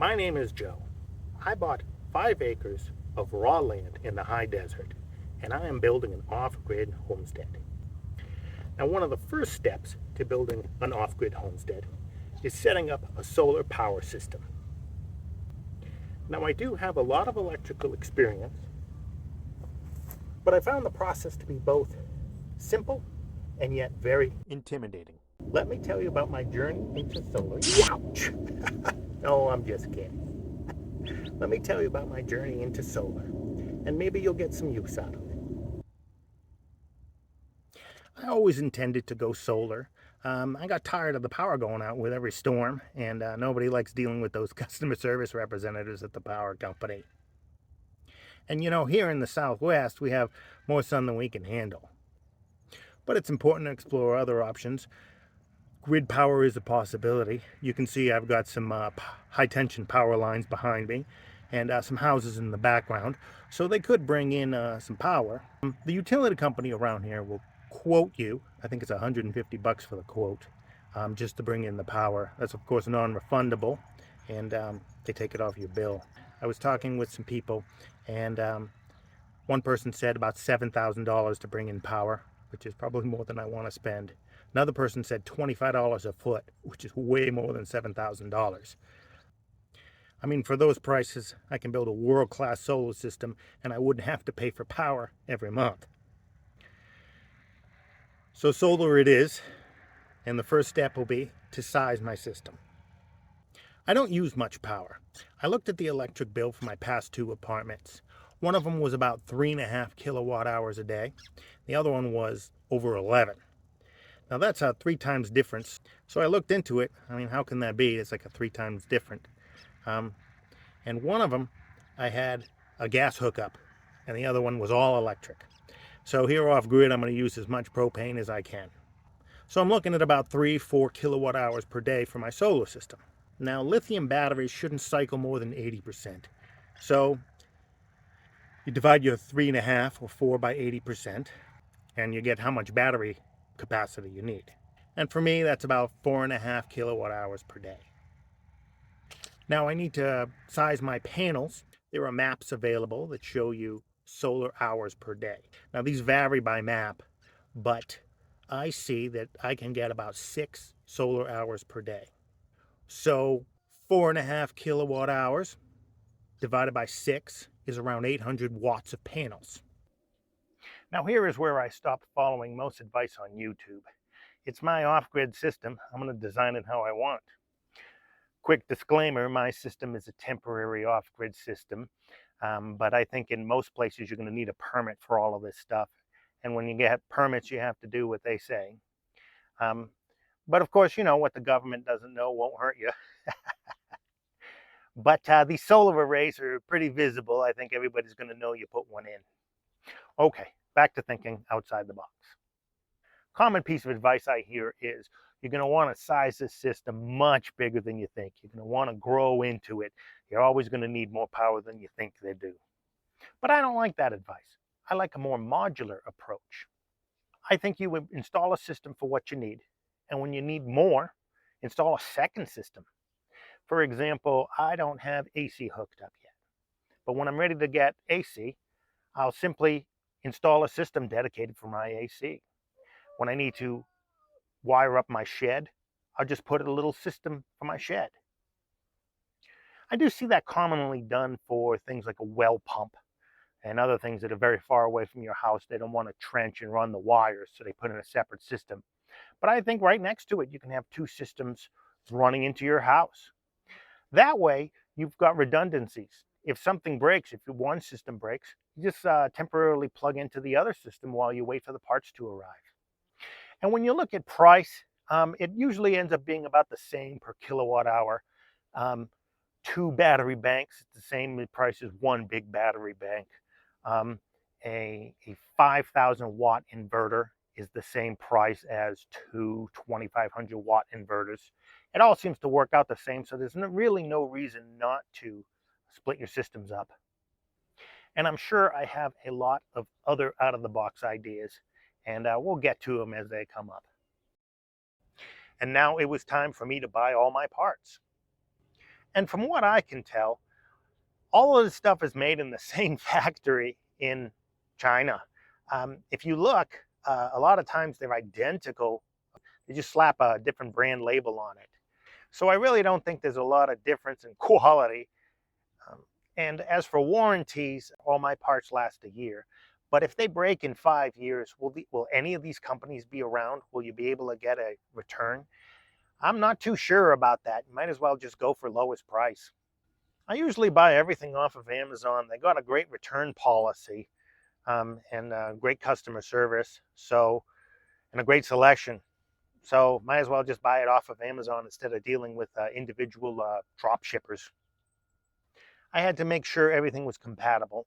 My name is Joe. I bought 5 acres of raw land in the high desert, and I am building an off-grid homestead. Now, one of the first steps to building an off-grid homestead is setting up a solar power system. Now, I do have a lot of electrical experience, but I found the process to be both simple and yet very intimidating. Let me tell you about my journey into solar. Ouch! No, I'm just kidding. Let me tell you about my journey into solar, and maybe you'll get some use out of it. I always intended to go solar. I got tired of the power going out with every storm, and nobody likes dealing with those customer service representatives at the power company. And you know, here in the Southwest, we have more sun than we can handle. But it's important to explore other options. Grid power is a possibility. You can see I've got some high tension power lines behind me and some houses in the background, so they could bring in some power. The utility company around here will quote you, I think it's $150 for the quote, just to bring in the power. That's of course non-refundable, and they take it off your bill. I was talking with some people, and one person said about $7,000 to bring in power, which is probably more than I want to spend. Another person said $25 a foot, which is way more than $7,000. I mean, for those prices, I can build a world-class solar system and I wouldn't have to pay for power every month. So solar it is, and the first step will be to size my system. I don't use much power. I looked at the electric bill for my past 2 apartments. One of them was about 3.5 kilowatt hours a day. The other one was over 11. Now that's a 3 times difference. So I looked into it. I mean, how can that be? It's like a 3 times different. And one of them, I had a gas hookup, and the other one was all electric. So here off grid, I'm going to use as much propane as I can. So I'm looking at about 3-4 kilowatt hours per day for my solar system. Now, lithium batteries shouldn't cycle more than 80%. So you divide your 3.5 or 4 by 80%, and you get how much battery capacity you need. And for me, that's about 4.5 kilowatt hours per day. Now I need to size my panels. There are maps available that show you solar hours per day. Now these vary by map, but I see that I can get about 6 solar hours per day. So 4.5 kilowatt hours divided by 6 is around 800 watts of panels. Now here is where I stopped following most advice on YouTube. It's my off-grid system. I'm going to design it how I want. Quick disclaimer, my system is a temporary off-grid system, but I think in most places you're going to need a permit for all of this stuff. And when you get permits, you have to do what they say. But of course, you know, what the government doesn't know won't hurt you. But these solar arrays are pretty visible. I think everybody's going to know you put one in. Okay, back to thinking outside the box. Common piece of advice I hear is you're going to want to size this system much bigger than you think. You're going to want to grow into it. You're always going to need more power than you think they do. But I don't like that advice. I like a more modular approach. I think you would install a system for what you need. And when you need more, install a second system. For example, I don't have AC hooked up yet. But when I'm ready to get AC, I'll simply install a system dedicated for my AC. When I need to wire up my shed, I'll just put a little system for my shed. I do see that commonly done for things like a well pump and other things that are very far away from your house. They don't want to trench and run the wires, so they put in a separate system. But I think right next to it, you can have 2 systems running into your house. That way, you've got redundancies. If something breaks, if one system breaks, you just temporarily plug into the other system while you wait for the parts to arrive. And when you look at price, it usually ends up being about the same per kilowatt hour. 2 battery banks, it's the same price as 1 big battery bank. A 5,000 watt inverter is the same price as 2 2,500 watt inverters. It all seems to work out the same, so there's really no reason not to split your systems up. And I'm sure I have a lot of other out-of-the-box ideas, and we'll get to them as they come up. And now it was time for me to buy all my parts. And from what I can tell, all of this stuff is made in the same factory in China. If you look, a lot of times they're identical. They just slap a different brand label on it. So I really don't think there's a lot of difference in quality. Um, and as for warranties, all my parts last a year. But if they break in 5 years, will any of these companies be around? Will you be able to get a return? I'm not too sure about that. You might as well just go for lowest price. I usually buy everything off of Amazon. They got a great return policy, and great customer service, and a great selection. So might as well just buy it off of Amazon instead of dealing with individual drop shippers. I had to make sure everything was compatible.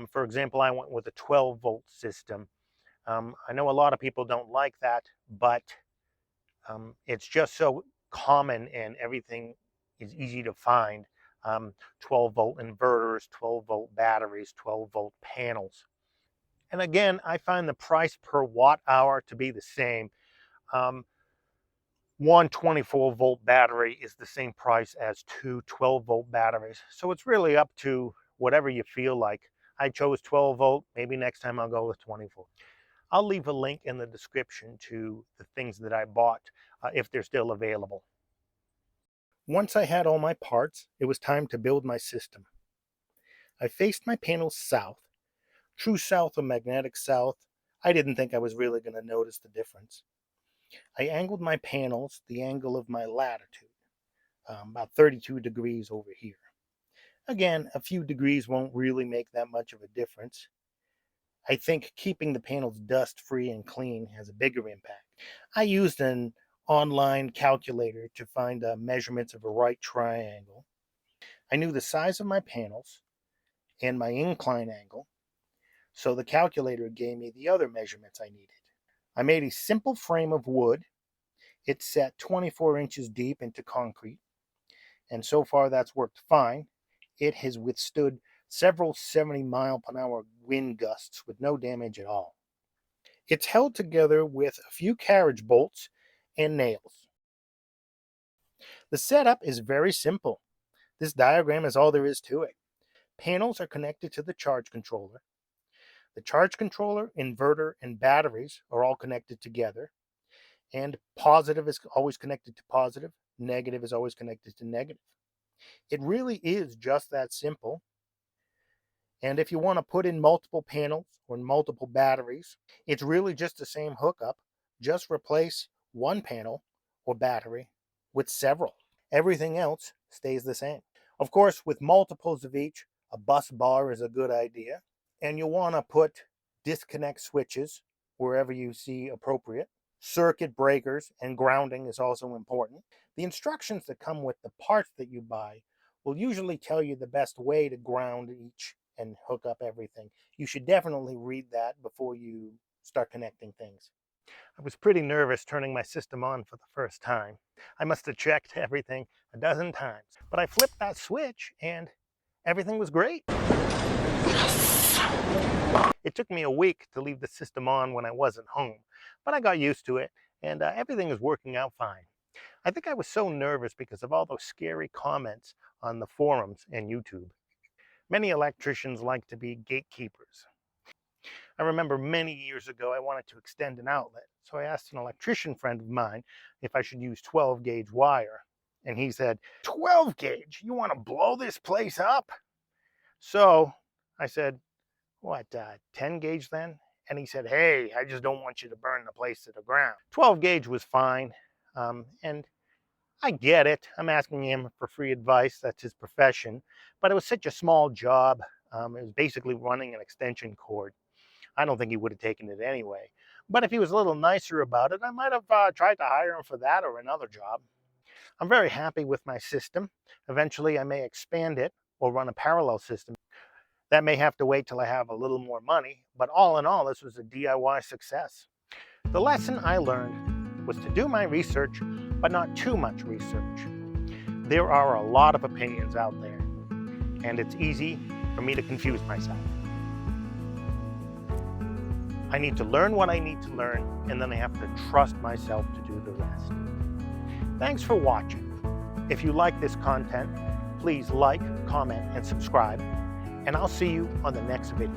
For example, I went with a 12-volt system. I know a lot of people don't like that, but it's just so common and everything is easy to find. 12-volt inverters, 12-volt batteries, 12-volt panels. And again, I find the price per watt hour to be the same. One 24-volt battery is the same price as two 12-volt batteries. So it's really up to whatever you feel like. I chose 12-volt. Maybe next time I'll go with 24. I'll leave a link in the description to the things that I bought if they're still available. Once I had all my parts, it was time to build my system. I faced my panels south, true south or magnetic south. I didn't think I was really going to notice the difference. I angled my panels the angle of my latitude, about 32 degrees over here. Again, a few degrees won't really make that much of a difference. I think keeping the panels dust-free and clean has a bigger impact. I used an online calculator to find measurements of a right triangle. I knew the size of my panels and my incline angle, so the calculator gave me the other measurements I needed. I made a simple frame of wood. It's set 24 inches deep into concrete, and so far that's worked fine. It has withstood several 70-mile-per-hour wind gusts with no damage at all. It's held together with a few carriage bolts and nails. The setup is very simple. This diagram is all there is to it. Panels are connected to the charge controller. The charge controller, inverter, and batteries are all connected together. And positive is always connected to positive. Negative is always connected to negative. It really is just that simple. And if you want to put in multiple panels or multiple batteries, it's really just the same hookup. Just replace one panel or battery with several. Everything else stays the same. Of course, with multiples of each, a bus bar is a good idea. And you'll want to put disconnect switches wherever you see appropriate. Circuit breakers and grounding is also important. The instructions that come with the parts that you buy will usually tell you the best way to ground each and hook up everything. You should definitely read that before you start connecting things. I was pretty nervous turning my system on for the first time. I must have checked everything a dozen times. But I flipped that switch and everything was great. It took me a week to leave the system on when I wasn't home, but I got used to it and everything is working out fine. I think I was so nervous because of all those scary comments on the forums and YouTube. Many electricians like to be gatekeepers. I remember many years ago I wanted to extend an outlet, so I asked an electrician friend of mine if I should use 12-gauge wire. And he said, 12-gauge? You want to blow this place up? So I said, what, 10-gauge then? And he said, hey, I just don't want you to burn the place to the ground. 12-gauge was fine, and I get it. I'm asking him for free advice. That's his profession. But it was such a small job. It was basically running an extension cord. I don't think he would have taken it anyway. But if he was a little nicer about it, I might have tried to hire him for that or another job. I'm very happy with my system. Eventually, I may expand it or run a parallel system. That may have to wait till I have a little more money, but all in all, this was a DIY success. The lesson I learned was to do my research, but not too much research. There are a lot of opinions out there, and it's easy for me to confuse myself. I need to learn what I need to learn, and then I have to trust myself to do the rest. Thanks for watching. If you like this content, please like, comment, and subscribe, and I'll see you on the next video.